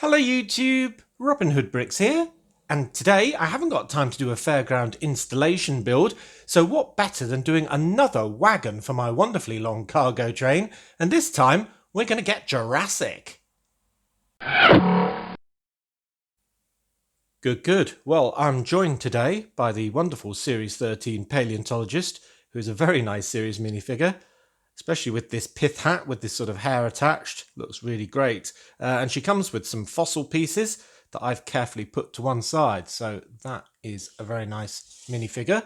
Hello YouTube, Robin Hood Bricks here, and today I haven't got time to do a fairground installation build, so what better than doing another wagon for my wonderfully long cargo train, and this time we're going to get Jurassic. Good. Well, I'm joined today by the wonderful Series 13 paleontologist, who is a very nice series minifigure, especially with this pith hat with this sort of hair attached. Looks really great. And she comes with some fossil pieces that I've carefully put to one side. So that is a very nice minifigure.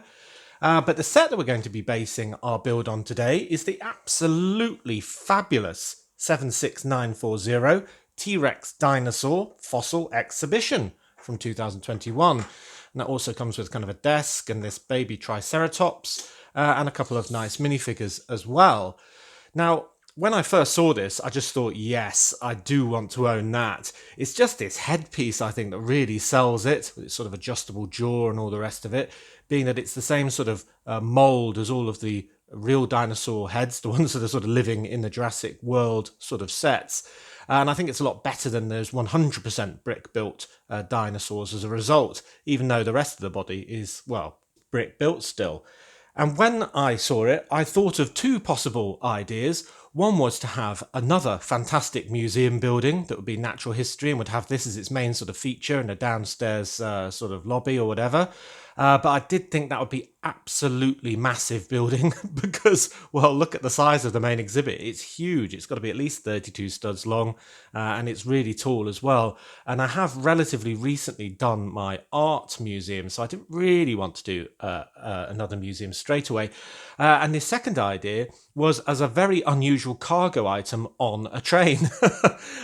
But the set that we're going to be basing our build on today is the absolutely fabulous 76940 T-Rex Dinosaur Fossil Exhibition from 2021. And that also comes with kind of a desk and this baby Triceratops and a couple of nice minifigures as well. Now, when I first saw this, I just thought, yes, I do want to own that. It's just this headpiece, I think, that really sells it, with its sort of adjustable jaw and all the rest of it, being that it's the same sort of mould as all of the real dinosaur heads, the ones that are sort of living in the Jurassic World sort of sets. And I think it's a lot better than those 100% brick-built dinosaurs as a result, even though the rest of the body is, well, brick-built still. And when I saw it, I thought of two possible ideas. One was to have another fantastic museum building that would be natural history and would have this as its main sort of feature in a downstairs sort of lobby or whatever. But I did think that would be absolutely massive building because, well, look at the size of the main exhibit. It's huge. It's got to be at least 32 studs long and it's really tall as well. And I have relatively recently done my art museum, so I didn't really want to do another museum straight away. And the second idea was as a very unusual cargo item on a train.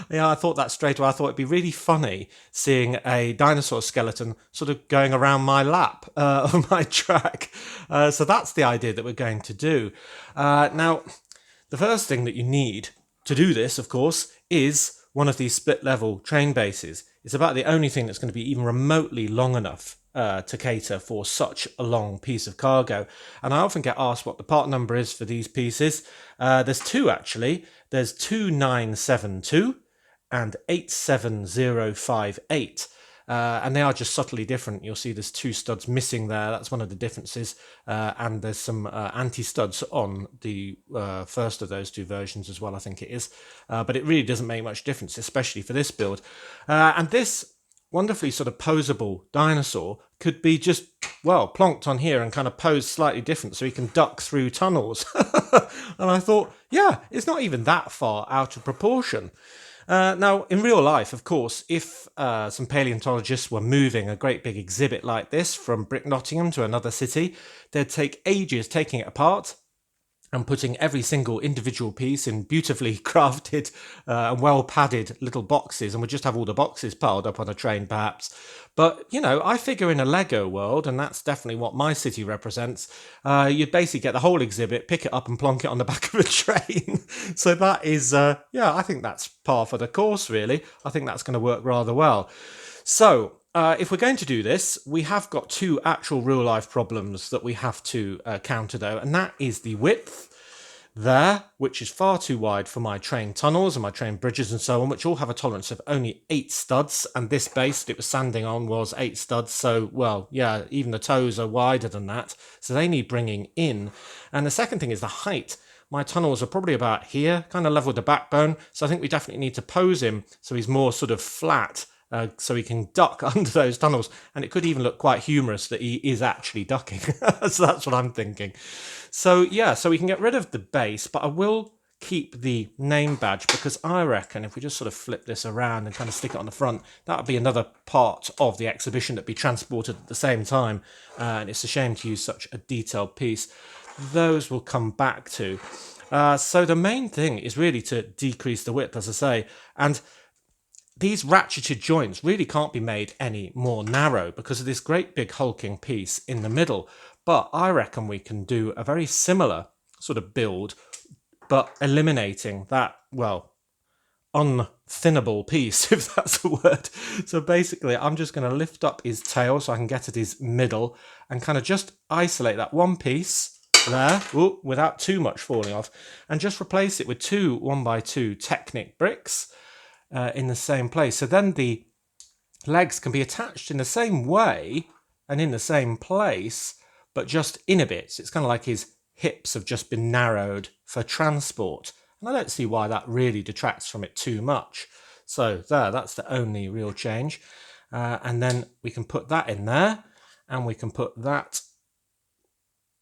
I thought that straight away. I thought it'd be really funny seeing a dinosaur skeleton sort of going around my lap on my track. So that's the idea that we're going to do. Now, the first thing that you need to do this, of course, is one of these split level train bases. It's about the only thing that's going to be even remotely long enough to cater for such a long piece of cargo. And I often get asked what the part number is for these pieces. There's two actually. There's 2972 and 87058. And they are just subtly different. You'll see there's two studs missing there. That's one of the differences. And there's some anti-studs on the first of those two versions as well, I think it is. But it really doesn't make much difference, especially for this build. And this wonderfully sort of posable dinosaur could be just, well, plonked on here and kind of posed slightly different so he can duck through tunnels. And I thought, yeah, it's not even that far out of proportion. Now, in real life, of course, if some paleontologists were moving a great big exhibit like this from Nottingham to another city, they'd take ages taking it apart and putting every single individual piece in beautifully crafted and well padded little boxes, and would just have all the boxes piled up on a train perhaps. But, you know, I figure in a Lego world, and that's definitely what my city represents, you'd basically get the whole exhibit, pick it up and plonk it on the back of a train. So that is, yeah, I think that's par for the course, really. I think that's going to work rather well. So, if we're going to do this, we have got two actual real-life problems that we have to counter, though, and that is the width there, which is far too wide for my train tunnels and my train bridges and so on, which all have a tolerance of only 8 studs, and this base that it was sanding on was 8 studs, so, well, yeah, even the toes are wider than that, so they need bringing in. And the second thing is the height. My tunnels are probably about here, kind of level with the backbone, so I think we definitely need to pose him so he's more sort of flat, so he can duck under those tunnels. And it could even look quite humorous that he is actually ducking. So that's what I'm thinking. So yeah, so we can get rid of the base, but I will keep the name badge because I reckon if we just sort of flip this around and kind of stick it on the front, that would be another part of the exhibition that'd be transported at the same time. And it's a shame to use such a detailed piece. Those we'll come back to. So the main thing is really to decrease the width, as I say, and these ratcheted joints really can't be made any more narrow because of this great big hulking piece in the middle. But I reckon we can do a very similar sort of build, but eliminating that, well, unthinnable piece, if that's a word. So basically, I'm just going to lift up his tail so I can get at his middle and kind of just isolate that one piece there, without too much falling off, and just replace it with two 1x2 Technic bricks. in the same place. So then the legs can be attached in the same way and in the same place, but just in a bit. So it's kind of like his hips have just been narrowed for transport. And I don't see why that really detracts from it too much. So that's the only real change. And then we can put that in there, and we can put that,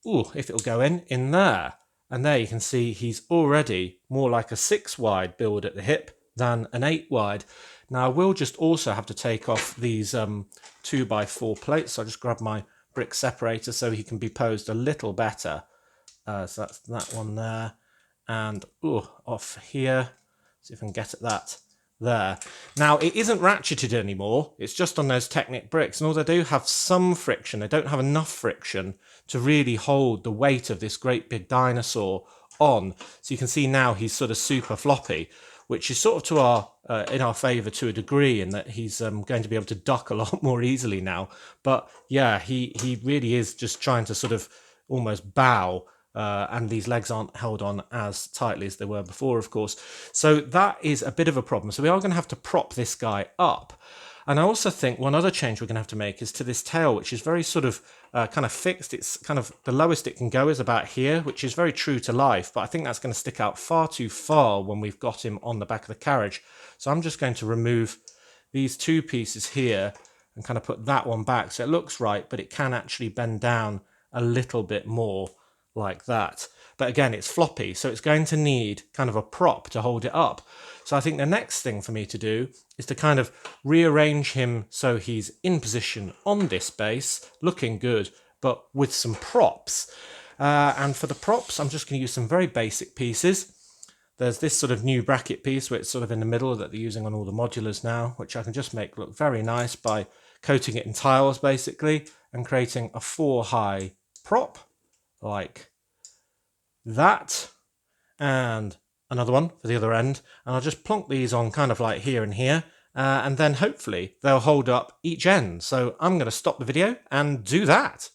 if it'll go in there. And there you can see he's already more like a 6 wide build at the hip than an 8 wide. Now I will just also have to take off these 2x4 plates. So I'll just grab my brick separator so he can be posed a little better. So that's that one there. And off here. See if I can get at that there. Now it isn't ratcheted anymore. It's just on those Technic bricks. And although they do have some friction, they don't have enough friction to really hold the weight of this great big dinosaur on. So you can see now he's sort of super floppy, which is sort of to our in our favour to a degree, in that he's going to be able to duck a lot more easily now. But yeah, he really is just trying to sort of almost bow. And these legs aren't held on as tightly as they were before, of course. So that is a bit of a problem. So we are going to have to prop this guy up. And I also think one other change we're going to have to make is to this tail, which is very sort of kind of fixed. It's kind of the lowest it can go is about here, which is very true to life. But I think that's going to stick out far too far when we've got him on the back of the carriage. So I'm just going to remove these two pieces here and kind of put that one back. So it looks right, but it can actually bend down a little bit more like that. But again, it's floppy, so it's going to need kind of a prop to hold it up. So I think the next thing for me to do is to kind of rearrange him so he's in position on this base, looking good, but with some props. And for the props, I'm just going to use some very basic pieces. There's this sort of new bracket piece where it's sort of in the middle that they're using on all the modulars now, which I can just make look very nice by coating it in tiles, basically, and creating a 4-high prop like that, and another one for the other end, and I'll just plonk these on kind of like here and here, and then hopefully they'll hold up each end. So I'm going to stop the video and do that.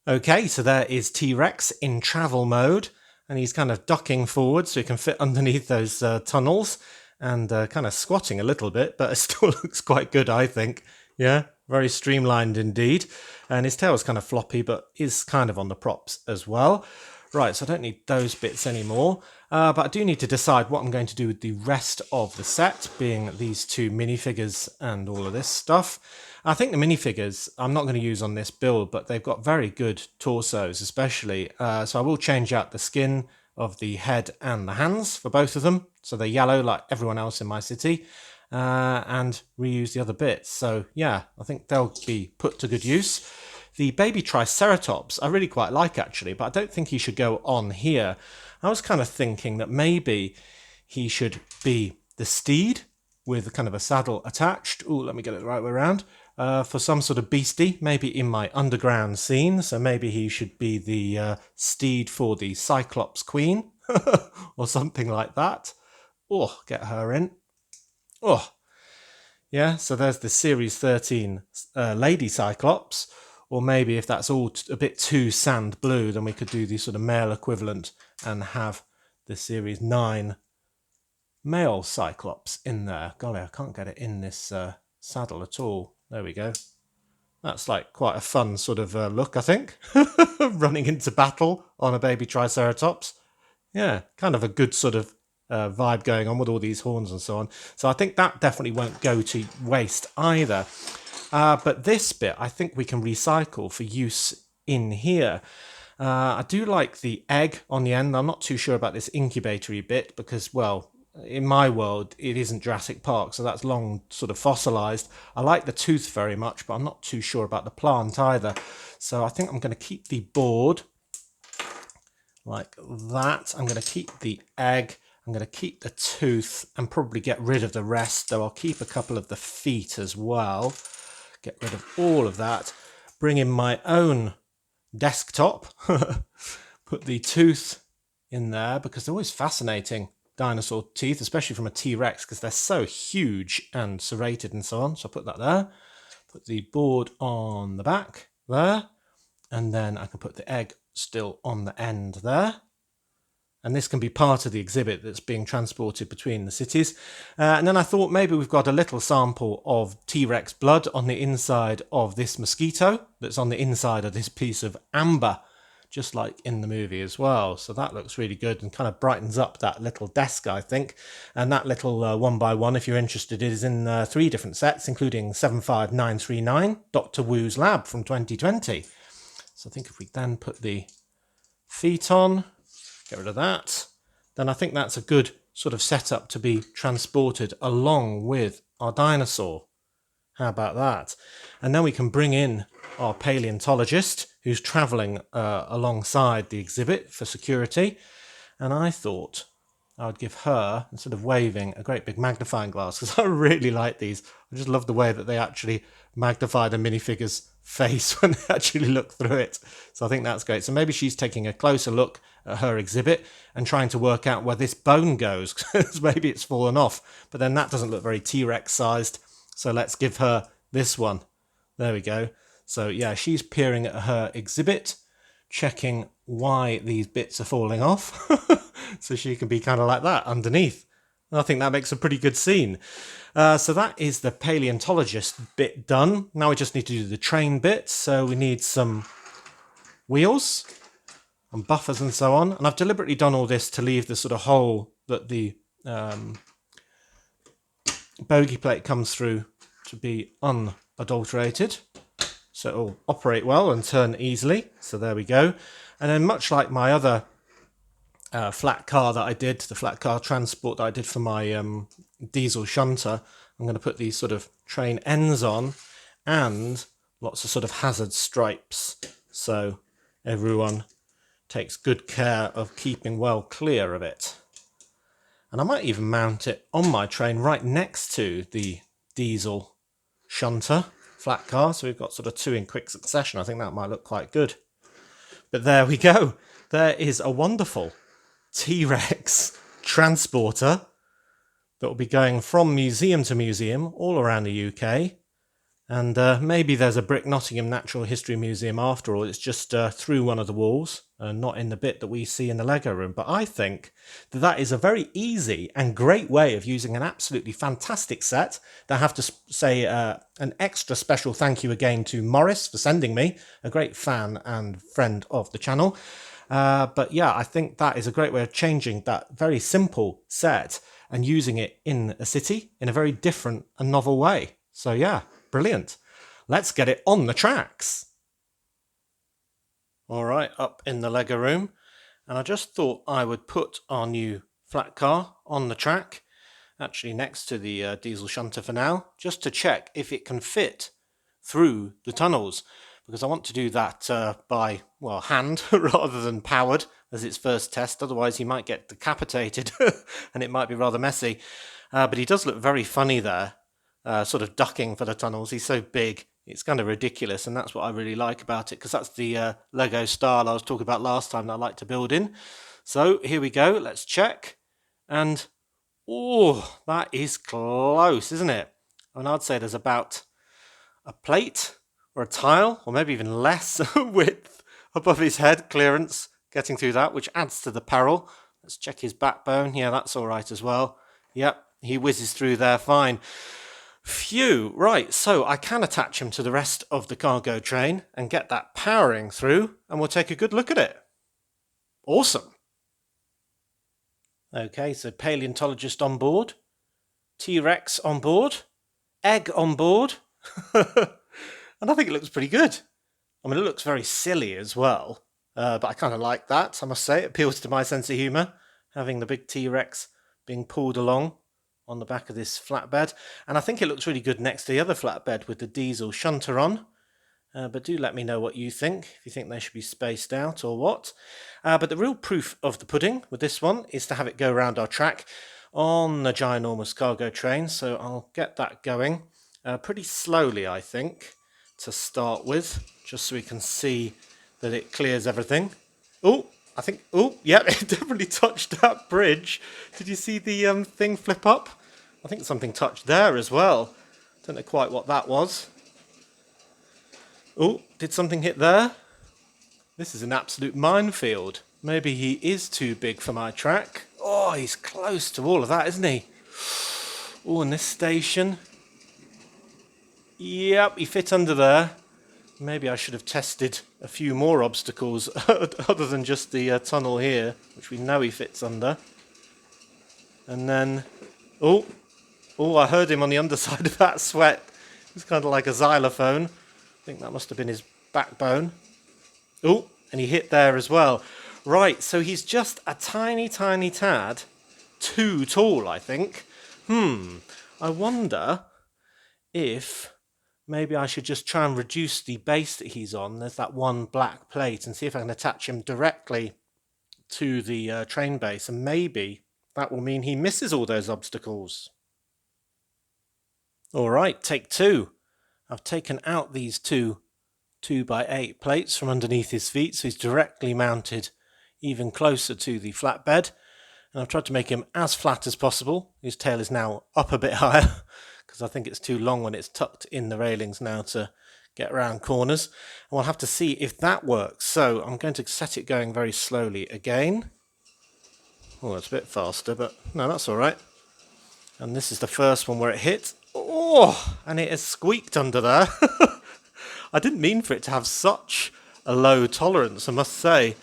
Okay, so there is T-Rex in travel mode, and he's kind of ducking forward so he can fit underneath those tunnels, and kind of squatting a little bit, but it still looks quite good, I think. Yeah, very streamlined indeed. And his tail's kind of floppy, but is kind of on the props as well. Right, so I don't need those bits anymore. But I do need to decide what I'm going to do with the rest of the set, being these two minifigures and all of this stuff. I think the minifigures I'm not going to use on this build, but they've got very good torsos especially. So I will change out the skin of the head and the hands for both of them. So they're yellow like everyone else in my city. And reuse the other bits. So yeah, I think they'll be put to good use. The baby Triceratops I really quite like actually, but I don't think he should go on here. I was kind of thinking that maybe he should be the steed with kind of a saddle attached. Oh, let me get it the right way around. For some sort of beastie, maybe in my underground scene. So maybe he should be the steed for the Cyclops Queen or something like that. Oh, get her in. Oh, yeah, so there's the Series 13 Lady Cyclops, or maybe if that's all a bit too sand blue, then we could do the sort of male equivalent and have the Series 9 male Cyclops in there. Golly, I can't get it in this saddle at all. There we go. That's like quite a fun sort of look, I think. Running into battle on a baby Triceratops. Yeah, kind of a good sort of vibe going on with all these horns and so on. So I think that definitely won't go to waste either. But this bit I think we can recycle for use in here. I do like the egg on the end. I'm not too sure about this incubatory bit because, well, in my world it isn't Jurassic Park, so that's long sort of fossilized. I like the tooth very much, but I'm not too sure about the plant either. So I think I'm going to keep the board like that. I'm going to keep the egg. I'm going to keep the tooth and probably get rid of the rest, though I'll keep a couple of the feet as well. Get rid of all of that. Bring in my own desktop. Put the tooth in there because they're always fascinating, dinosaur teeth, especially from a T-Rex, because they're so huge and serrated and so on. So I'll put that there. Put the board on the back there. And then I can put the egg still on the end there. And this can be part of the exhibit that's being transported between the cities. And then I thought maybe we've got a little sample of T-Rex blood on the inside of this mosquito that's on the inside of this piece of amber, just like in the movie as well. So that looks really good and kind of brightens up that little desk, I think. And that little 1x1, if you're interested, is in 3 different sets, including 75939, Dr. Wu's Lab from 2020. So I think if we then put the feet on, get rid of that, then I think that's a good sort of setup to be transported along with our dinosaur. How about that? And then we can bring in our paleontologist who's travelling alongside the exhibit for security. And I thought I would give her, instead of waving, a great big magnifying glass, because I really like these. I just love the way that they actually magnify the minifigure's face when they actually look through it. So I think that's great. So maybe she's taking a closer look at her exhibit and trying to work out where this bone goes, because maybe it's fallen off. But then that doesn't look very T-Rex sized. So let's give her this one. There we go. So yeah, she's peering at her exhibit, checking why these bits are falling off. So she can be kind of like that underneath. I think that makes a pretty good scene. So that is the paleontologist bit done. Now we just need to do the train bit. So we need some wheels and buffers and so on. And I've deliberately done all this to leave the sort of hole that the bogey plate comes through to be unadulterated. So it'll operate well and turn easily. So there we go. And then much like my other flat car that I did, the flat car transport that I did for my diesel shunter, I'm going to put these sort of train ends on and lots of sort of hazard stripes. So everyone takes good care of keeping well clear of it. And I might even mount it on my train right next to the diesel shunter flat car. So we've got sort of 2 in quick succession. I think that might look quite good. But there we go. There is a wonderful T-Rex transporter that will be going from museum to museum all around the UK. And maybe there's a Brick Nottingham Natural History Museum after all. It's just through one of the walls, not in the bit that we see in the Lego room. But I think that that is a very easy and great way of using an absolutely fantastic set. I have to say an extra special thank you again to Morris for sending me, a great fan and friend of the channel. But yeah, I think that is a great way of changing that very simple set and using it in a city in a very different and novel way. So yeah, brilliant. Let's get it on the tracks. All right, up in the Lego room. And I just thought I would put our new flat car on the track, actually next to the diesel shunter for now, just to check if it can fit through the tunnels. Because I want to do that by, well, hand rather than powered as its first test. Otherwise, he might get decapitated and it might be rather messy. But he does look very funny there, sort of ducking for the tunnels. He's so big, it's kind of ridiculous. And that's what I really like about it, because that's the Lego style I was talking about last time that I like to build in. So here we go. Let's check. And, oh, that is close, isn't it? I mean, I'd say there's about a plate or a tile, or maybe even less width above his head clearance, getting through that, which adds to the peril. Let's check his backbone. Yeah, that's all right as well. Yep, he whizzes through there fine. Phew, right, so I can attach him to the rest of the cargo train and get that powering through, and we'll take a good look at it. Awesome. Okay, so paleontologist on board, T-Rex on board, egg on board. And I think it looks pretty good. I mean, it looks very silly as well, but I kind of like that, I must say. It appeals to my sense of humour, having the big T-Rex being pulled along on the back of this flatbed. And I think it looks really good next to the other flatbed with the diesel shunter on. But do let me know what you think, if you think they should be spaced out or what. But the real proof of the pudding with this one is to have it go around our track on the ginormous cargo train. So I'll get that going pretty slowly, I think, to start with, just so we can see that it clears everything. Oh, I think, oh, yeah, it definitely touched that bridge. Did you see the thing flip up? I think something touched there as well. Don't know quite what that was. Oh, did something hit there? This is an absolute minefield. Maybe he is too big for my track. Oh, he's close to all of that, isn't he? Oh, and this station. Yep, he fit under there. Maybe I should have tested a few more obstacles other than just the tunnel here, which we know he fits under. And then, oh, I heard him on the underside of that sweat. It's kind of like a xylophone. I think that must have been his backbone. Oh, and he hit there as well. Right, so he's just a tiny, tiny tad too tall, I think. I wonder if maybe I should just try and reduce the base that he's on. There's that one black plate, and see if I can attach him directly to the train base, and maybe that will mean he misses all those obstacles. All right, take two. I've taken out these two 2x8 plates from underneath his feet, so he's directly mounted even closer to the flatbed. And I've tried to make him as flat as possible. His tail is now up a bit higher because I think it's too long when it's tucked in the railings now to get around corners. And we'll have to see if that works. So I'm going to set it going very slowly again. Oh, it's a bit faster, but no, that's all right. And this is the first one where it hit. Oh, and it has squeaked under there. I didn't mean for it to have such a low tolerance, I must say.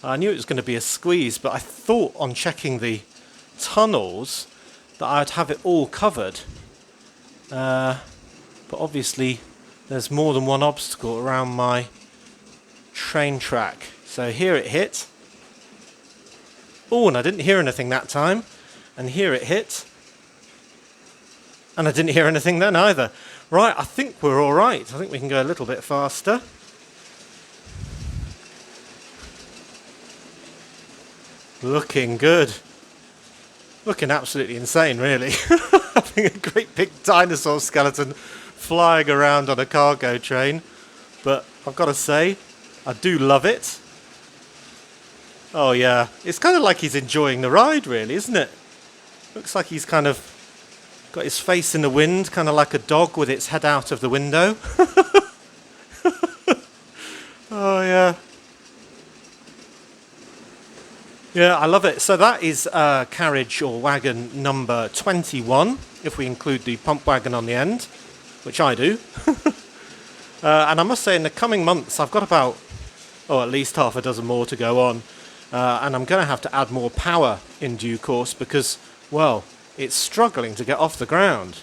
I knew it was going to be a squeeze, but I thought on checking the tunnels that I'd have it all covered. But obviously there's more than one obstacle around my train track. So here it hit. Oh, and I didn't hear anything that time. And here it hit. And I didn't hear anything then either. Right, I think we're all right. I think we can go a little bit faster. Looking good. Looking absolutely insane, really. Having a great big dinosaur skeleton flying around on a cargo train. But I've got to say, I do love it. Oh yeah, it's kind of like he's enjoying the ride, really, isn't it? Looks like he's kind of got his face in the wind, kind of like a dog with its head out of the window. Oh yeah. Yeah, I love it. So that is carriage or wagon number 21, if we include the pump wagon on the end, which I do. And I must say, in the coming months, I've got about, at least half a dozen more to go on. And I'm going to have to add more power in due course because, well, it's struggling to get off the ground.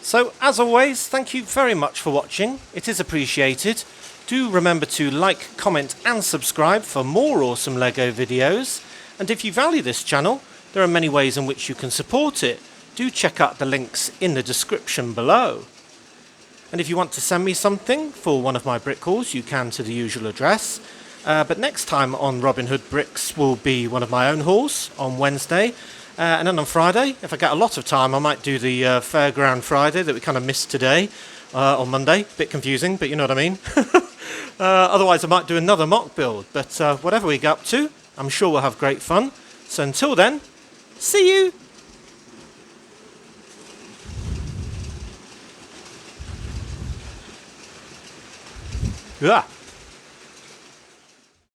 So, as always, thank you very much for watching. It is appreciated. Do remember to like, comment and subscribe for more awesome LEGO videos. And if you value this channel, there are many ways in which you can support it. Do check out the links in the description below. And if you want to send me something for one of my brick hauls, you can to the usual address. But next time on Robin Hood Bricks will be one of my own hauls on Wednesday. And then on Friday, if I get a lot of time, I might do the Fairground Friday that we kind of missed today, on Monday. Bit confusing, but you know what I mean. Otherwise, I might do another mock build. But whatever we get up to, I'm sure we'll have great fun. So until then, see you! Yeah.